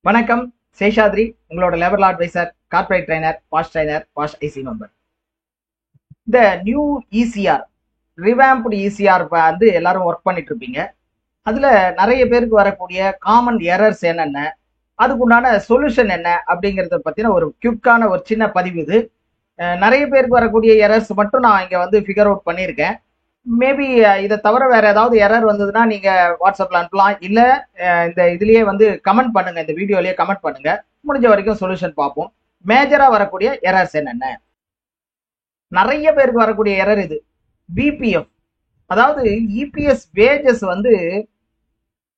வணக்கம். சேஷாத்ரி, உங்களோட labour adviser, corporate trainer, past IC member. இந்த நியூ இசிஆர், ரிவாம்ப்டு இசிஆர் வந்து எல்லாரும் ஒர்க் பண்ணிட்டு இருப்பீங்க. அதுல நிறைய பேருக்கு வரக்கூடிய காமன் எரர்ஸ் என்னென்ன, அதுக்குண்டான சொல்யூஷன் என்ன அப்படிங்கறத பத்தின ஒரு குயிக்கான ஒரு சின்ன பதிவு இது. நிறைய பேருக்கு வரக்கூடிய எரர்ஸ் மட்டும் நான் இங்க வந்து ஃபிகர் அவுட் பண்ணியிருக்கேன். மேபி இதை தவிர வேற ஏதாவது எரர் வந்ததுன்னா நீங்க வாட்ஸ்அப்ல அனுப்பலாம், இல்ல இந்த இதுலயே வந்து கமெண்ட் பண்ணுங்க, இந்த வீடியோலயே கமெண்ட் பண்ணுங்க. முடிஞ்ச வரைக்கும் சொல்யூஷன் பார்ப்போம். மேஜரா வரக்கூடிய எரர்ஸ் என்னென்ன? நிறைய பேருக்கு வரக்கூடிய எரர் இது பிபிஎஃப், அதாவது இபிஎஸ் வேஜஸ் வந்து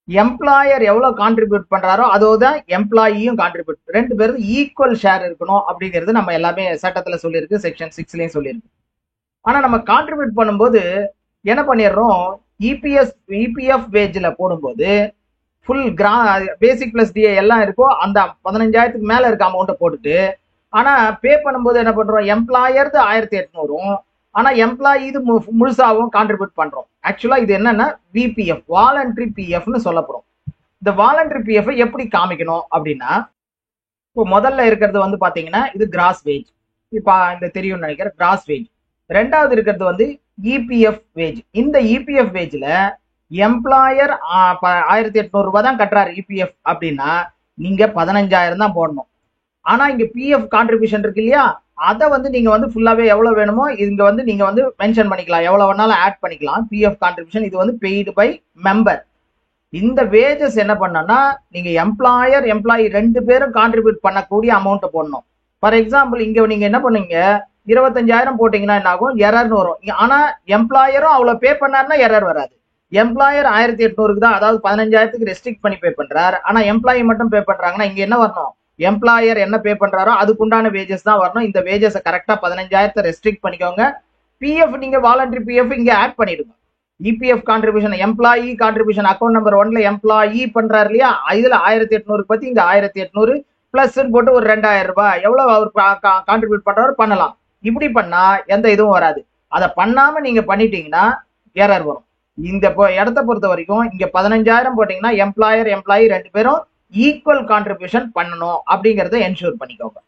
எம்ப்ளாயர் எவ்வளவு கான்ட்ரிபியூட் பண்றாரோ அதோதான் எம்ப்ளாயியும் கான்ட்ரிபியூட், ரெண்டு பேரும் ஈக்குவல் ஷேர் இருக்கணும் அப்படிங்கிறது நம்ம எல்லாமே சட்டத்துல சொல்லியிருக்கு, செக்ஷன் 6லயும் சொல்லியிருக்கு. ஆனா நம்ம கான்ட்ரிபியூட் பண்ணும்போது என்ன பண்ணிடுறோம், இபிஎஃப் வேஜ்ல போடும்போது ஃபுல் பேசிக் பிளஸ் டிஏ எல்லாம் இருக்கோ அந்த 15,000க்கு மேல இருக்க அமௌண்ட்டை போட்டுட்டு, ஆனா பே பண்ணும்போது என்ன பண்றோம், எம்ப்ளாயர்து 1,800, ஆனா எம்ப்ளாயி இது முழுசாவும் கான்ட்ரிபியூட் பண்றோம். ஆக்சுவலா இது என்னன்னா விபிஎஃப், வாலண்டரி பிஎஃப்னு சொல்லப்படும். இந்த வாலண்டரி பிஎஃப் எப்படி காமிக்கணும் அப்படின்னா, இப்போ முதல்ல இருக்கிறது வந்து பாத்தீங்கன்னா இது கிராஸ் வேஜ், இப்ப இந்த தெரியும்னு நினைக்கிறேன், கிராஸ் வேஜ். ரெண்டாவது இருக்கிறது வந்து இபிஎஃப் வேஜ். இந்த இபிஎஃப் வேஜ்ல எம்ப்ளாயர் 1,800 ரூபாய் தான் கட்டுறாரு இபிஎஃப் அப்படின்னா நீங்க 15,000 தான் போடணும். ஆனா இங்க பிஎஃப் கான்ட்ரிபியூஷன் இருக்கு இல்லையா, அதை வந்து நீங்க வந்து ஃபுல்லாவே எவ்வளவு வேணுமோ இங்க வந்து நீங்க வந்து மென்ஷன் பண்ணிக்கலாம், எவ்வளவு வேணாலும் ஆட் பண்ணிக்கலாம். பிஎஃப் கான்ட்ரிபியூஷன் இது வந்து பெய்டு பை மெம்பர். இந்த வேஜஸ் என்ன பண்ணனா நீங்க எம்ப்ளாயி ரெண்டு பேரும் கான்ட்ரிபியூட் பண்ணக்கூடிய அமௌண்ட் போடணும். ஃபார் எக்ஸாம்பிள் இங்க நீங்க என்ன பண்ணீங்க, 25,000 போட்டீங்கன்னா என்ன ஆகும், எரர்னு வரும். ஆனா எம்ப்ளாயரும் அவ்வளவு பே பண்ணாருன்னா எரர் வராது. எம்ப்ளாயர் 1,800க்கு தான், அதாவது 15,000க்கு ரெஸ்ட்ரிக்ட் பண்ணி பே பண்றாரு, ஆனா எம்ப்ளாயி மட்டும் பே பண்றாங்கன்னா இங்க என்ன வரணும், எம்ப்ளாயர் என்ன பே பண்றாரோ அதுக்குண்டான வேஜஸ் தான் வரணும். இந்த வேஜஸ் கரெக்டா 15,000 ரெஸ்ட்ரிக்ட் பண்ணிக்கோங்க. பிஎஃப் நீங்க வாலண்டரி பிஎஃப் இங்க ஆட் பண்ணிடுங்க. EPF contribution, employee contribution account number 1ல எம்ப்ளாயி பண்றாரு இல்லையா, இதுல 1,800 பத்தி இங்க 1,800 பிளஸ் போட்டு ஒரு 2,000 ரூபாய் எவ்வளவு அவர் கான்ட்ரிபியூட் பண்றாரு பண்ணலாம். இப்படி பண்ணா எந்த இதுவும் வராது. அதை பண்ணாம நீங்க பண்ணிட்டீங்கன்னா எரர் வரும். இந்த இடத்த பொறுத்த வரைக்கும் இங்க 15,000 போட்டீங்கன்னா எம்ப்ளாயி ரெண்டு பேரும் ஈக்குவல் கான்ட்ரிபியூஷன் பண்ணணும் அப்படிங்கறத என்ஷூர் பண்ணிக்கோங்க.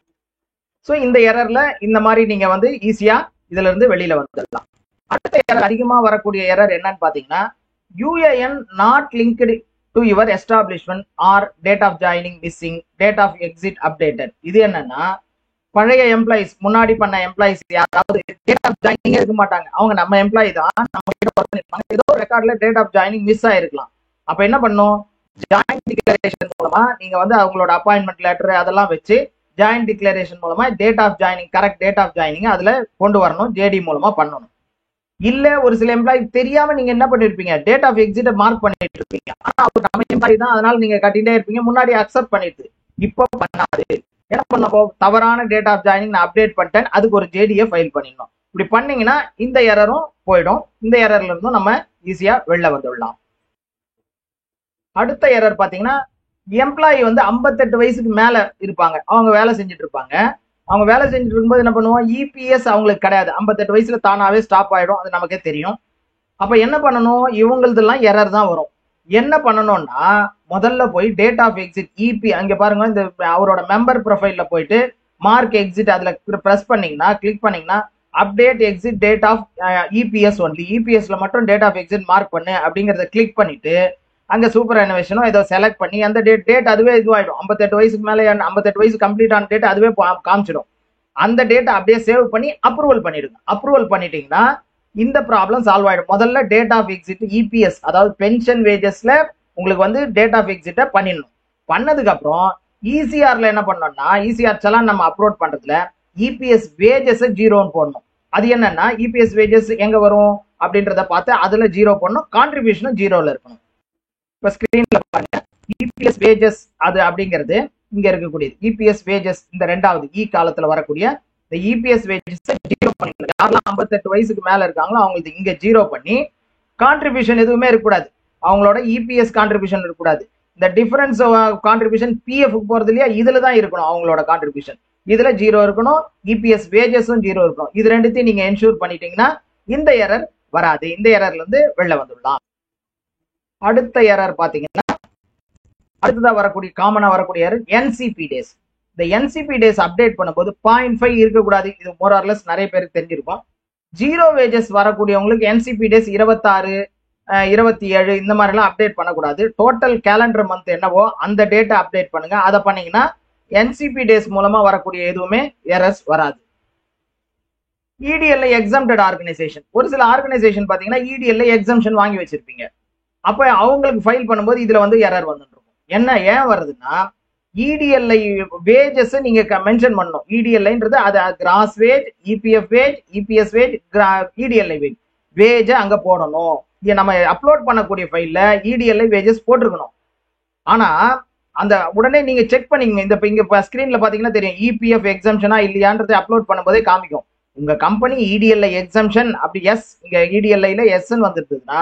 சோ இந்த எரர்ல இந்த மாதிரி நீங்க வந்து ஈஸியா இதுல இருந்து வெளியில வந்துடலாம். அடுத்த எரர், அதிகமா வரக்கூடிய எரர் என்னன்னு பாத்தீங்கன்னா, UAN not linked to your establishment or date of joining missing, date of exit updated. இது என்னன்னா, பழைய எம்ப்ளாயிஸ், முன்னாடி பண்ண எம்ப்ளாயிஸ் யாராவது டேட் ஆஃப் ஜாயினிங்கே இருக்க மாட்டாங்க, அவங்க நம்ம எம்ப்ளாயி தான், நம்ம கிட்ட ஒர்க் பண்ணிருப்பாங்க, ஏதோ ரெக்கார்ட்ல டேட் ஆஃப் ஜாயினிங் மிஸ் ஆயிருக்கலாம். அப்ப என்ன பண்ணும், ஜாயின்ட் டிக்ளரேஷன் மூலமா நீங்க வந்து அவங்களோட அப்பாயின்மெண்ட் லெட்டர் அதெல்லாம் வச்சு ஜாயின்ட் டிக்ளரேஷன் மூலமா date of joining, correct date of joining அதுல கொண்டு வரணும், ஜேடி மூலமா பண்ணணும். இல்ல ஒரு சில எம்ப்ளாயி தெரியாம நீங்க என்ன பண்ணிருப்பீங்க, டேட் ஆஃப் எக்ஸிட் மார்க் பண்ணிட்டு இருப்பீங்க, ஆனா அவர் நம்ம எம்ப்ளாயி தான், அதனால நீங்க கட்டிட்டே இருப்பீங்க, முன்னாடி அக்செப்ட் பண்ணிட்டு இப்போ பண்ணாது. என்ன பண்ணப்போ, தவறான டேட் ஆஃப் ஜாயினிங் நான் அப்டேட் பண்ணிட்டேன், அதுக்கு ஒரு ஜேடியை ஃபைல் பண்ணிடணும். இப்படி பண்ணீங்கன்னா இந்த எரரும் போயிடும். இந்த எரர்ல இருந்தும் நம்ம ஈஸியா வெளில வந்துடலாம். அடுத்த எரர் பாத்தீங்கன்னா, எம்ப்ளாயி வந்து 58 வயசுக்கு மேல இருப்பாங்க, அவங்க வேலை செஞ்சுட்டு இருப்பாங்க. அவங்க வேலை செஞ்சுட்டு இருக்கும்போது என்ன பண்ணுவோம், இபிஎஸ் அவங்களுக்கு கிடையாது, 58 வயசுல தானாவே ஸ்டாப் ஆயிடும், அது நமக்கே தெரியும். அப்ப என்ன பண்ணணும், இவங்களதெல்லாம் எரர் தான் வரும். என்ன பண்ணணும்னா, முதல்ல போய் டேட் ஆஃப் எக்ஸிட் இபி, அங்க பாருங்க இந்த அவரோட மெம்பர் ப்ரொஃபைல்ல போயிட்டு மார்க் எக்ஸிட் அதுல பிரஸ் பண்ணீங்கன்னா, கிளிக் பண்ணீங்கன்னா update exit date of EPS only, இபிஎஸ்ல மட்டும் டேட் ஆஃப் எக்ஸிட் மார்க் பண்ணு அப்படிங்கறத கிளிக் பண்ணிட்டு அங்க சூப்பர் அனிவேஷனோ ஏதோ செலக்ட் பண்ணி அந்த டேட் அதுவே இதுவாயிடும். 58 வயசுக்கு மேல 58 வயசு கம்ப்ளீட் ஆன டேட் அதுவே காமிச்சிடும். அந்த டேட்டை அப்படியே சேவ் பண்ணி அப்ரூவல் பண்ணிடுங்க. அப்ரூவல் பண்ணிட்டீங்கன்னா இந்த ப்ராப்ளம் சால்வ் ஆயிடும். முதல்ல டேட் ஆஃப் எக்ஸிட் இபிஎஸ், அதாவது பென்ஷன் வேஜஸ்ல உங்களுக்கு வந்து டேட் ஆஃப் எக்ஸிட்டை பண்ணிடணும். பண்ணதுக்கு அப்புறம் இசிஆர்ல என்ன பண்ணோம்னா, இசிஆர் செலான் நம்ம அப்லோட் பண்றதுல இபிஎஸ் வேஜஸ் 0ன்னு போடணும். அது என்னன்னா, இபிஎஸ் வேஜஸ் எங்க வரும் அப்படின்றத பார்த்து அதுல 0 போடணும், கான்ட்ரிபியூஷனும் 0ல இருக்கணும். இப்ப ஸ்கிரீன்ல பாருங்க, இபிஎஸ் வேஜஸ் அது அப்படிங்கிறது இங்க இருக்கக்கூடியது. இபிஎஸ் வேஜஸ் இந்த ரெண்டாவது இ காலத்துல வரக்கூடிய இந்த இபிஎஸ் வேஜஸ் 0 பண்ணிக்கலாம். யாரெல்லாம் 58 வயசுக்கு மேல இருக்காங்களோ அவங்களுக்கு இங்க 0 பண்ணி, கான்ட்ரிபியூஷன் எதுவுமே இருக்கக்கூடாது, அவங்களோட இபிஎஸ் கான்ட்ரிபியூஷன் இருக்கக்கூடாது. இந்த டிஃபரன்ஸ் கான்ட்ரிபியூஷன் பிஎஃப் போறது இல்லையா, இதுல தான் இருக்கணும் அவங்களோட கான்ட்ரிபியூஷன், இதுல 0 இருக்கணும், இபிஎஸ் வேஜஸும் 0 இருக்கணும். இது ரெண்டுத்தையும் நீங்க என்ஷூர் பண்ணிட்டீங்கன்னா இந்த எரர் வராது. இந்த எரர்ல இருந்து வெளில வந்துடலாம். அடுத்த எரர் பாத்தீங்கன்னா, அடுத்ததா வரக்கூடிய காமனா வரக்கூடிய என்சிபி டேஸ். இந்த என்சிபி டேஸ் அப்டேட் பண்ணும்போது 0.5 இருக்கக்கூடாது. இது மோர் ஆர் லெஸ் நிறைய பேருக்கு தெரிஞ்சிருக்கும். ஜீரோ வேஜஸ் வரக்கூடியவங்களுக்கு என்சிபி டேஸ் 26, 27 இந்த மாதிரிலாம் அப்டேட் பண்ணக்கூடாது. டோட்டல் கேலண்டர் மந்த் என்னவோ அந்த டேட்டை அப்டேட் பண்ணுங்க. அதை பண்ணீங்கன்னா என்சிபி டேஸ் மூலமா வரக்கூடிய எதுவுமே எரர்ஸ் வராது. இடிஎல்ஐ எக்ஸம்டட் ஆர்கனைசேஷன், ஒரு சில ஆர்கனைசேஷன் பாத்தீங்கன்னா இடிஎல்ஐ எக்ஸம்ஷன் வாங்கி வச்சிருப்பீங்க. அப்ப அவங்களுக்கு ஃபைல் பண்ணும்போது இதுல வந்து எரர் வந்துட்டு இருக்கும். என்ன ஏன் வருதுன்னா, இடிஎல்ஐ வேஜஸ் நீங்க மென்ஷன் பண்ணணும். இடிஎல்ஐன்றது அது cross wage, EPF wage, EPS wage, EDLI wage, wage அங்க போடணும். நம்ம அப்லோட் பண்ணக்கூடிய ஃபைல்ல இடிஎல்ஐ வேஜஸ் போட்டிருக்கணும். ஆனா அந்த உடனே நீங்க செக் பண்ணீங்க. இந்த இங்க ஸ்கிரீன்ல பாத்தீங்கன்னா தெரியும் இபிஎஃப் எக்ஸம்ஷனா இல்லையான்றது அப்லோட் பண்ணும்போதே காமிக்கும். உங்க கம்பெனி இடிஎல்ஐ எக்ஸம்ஷன் அப்படி எஸ், இங்க இடிஎல்ஐல எஸ்ன்னு வந்துருக்குதுன்னா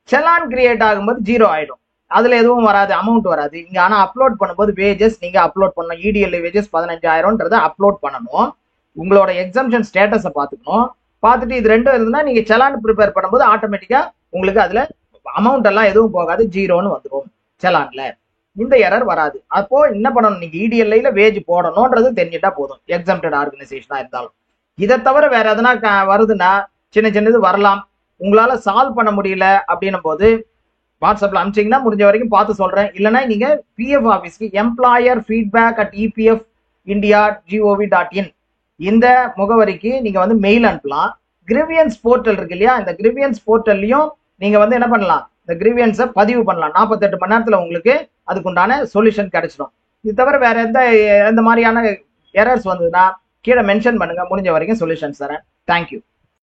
செலான் கிரியேட் ஆகும்போது 0 ஆயிடும். அதுல எதுவும் வராது, அமௌண்ட் வராது இங்க. ஆனா அப்லோட் பண்ணும்போது வேஜஸ் நீங்க அப்லோட் பண்ணணும். இடிஎல்ஐ வேஜஸ் 15,000 அப்லோட் பண்ணணும். உங்களோட எக்ஸம்ஷன் ஸ்டேட்டஸை பார்த்துக்கணும். பார்த்துட்டு இது ரெண்டும் இருந்ததுன்னா நீங்க செலான் ப்ரிப்பேர் பண்ணும்போது ஆட்டோமேட்டிக்கா உங்களுக்கு அதுல அமௌண்ட் எல்லாம் எதுவும் போகாது, 0ன்னு வந்துடும் செலான்ல. இந்த எரர் வராது. அப்போ என்ன பண்ணணும், நீங்க இடிஎல்ஐல வேஜ் போடணும்ன்றது தெரிஞ்சுட்டா போதும், எக்ஸம்டட் ஆர்கனைசேஷனா இருந்தாலும். இதை தவிர வேற எதனா வருதுன்னா சின்ன சின்னது வரலாம். உங்களால சால்வ் பண்ண முடியல அப்படின்னும் போது வாட்ஸ்அப்ல அனுப்பிச்சிங்கன்னா முடிஞ்ச வரைக்கும் பார்த்து சொல்றேன். இல்லைன்னா நீங்க பிஎஃப் ஆஃபீஸ்க்கு employerfeedback@epfindia.gov.in இந்த முகவரிக்கு நீங்க வந்து மெயில் அனுப்பலாம். கிரிவியன்ஸ் போர்ட்டல் இருக்கு இல்லையா, இந்த கிரிவியன்ஸ் போர்ட்டல்லையும் நீங்க வந்து என்ன பண்ணலாம், இந்த கிரிவியன்ஸை பதிவு பண்ணலாம். 48 மணி நேரத்துல உங்களுக்கு அதுக்குண்டான சொல்யூஷன் கிடைச்சிடும். இது தவிர வேற எந்த மாதிரியான எரர்ஸ் வந்ததுன்னா கீழே மென்ஷன் பண்ணுங்க, முடிஞ்ச வரைக்கும் சொல்யூஷன்ஸ் தரேன். தேங்க்யூ.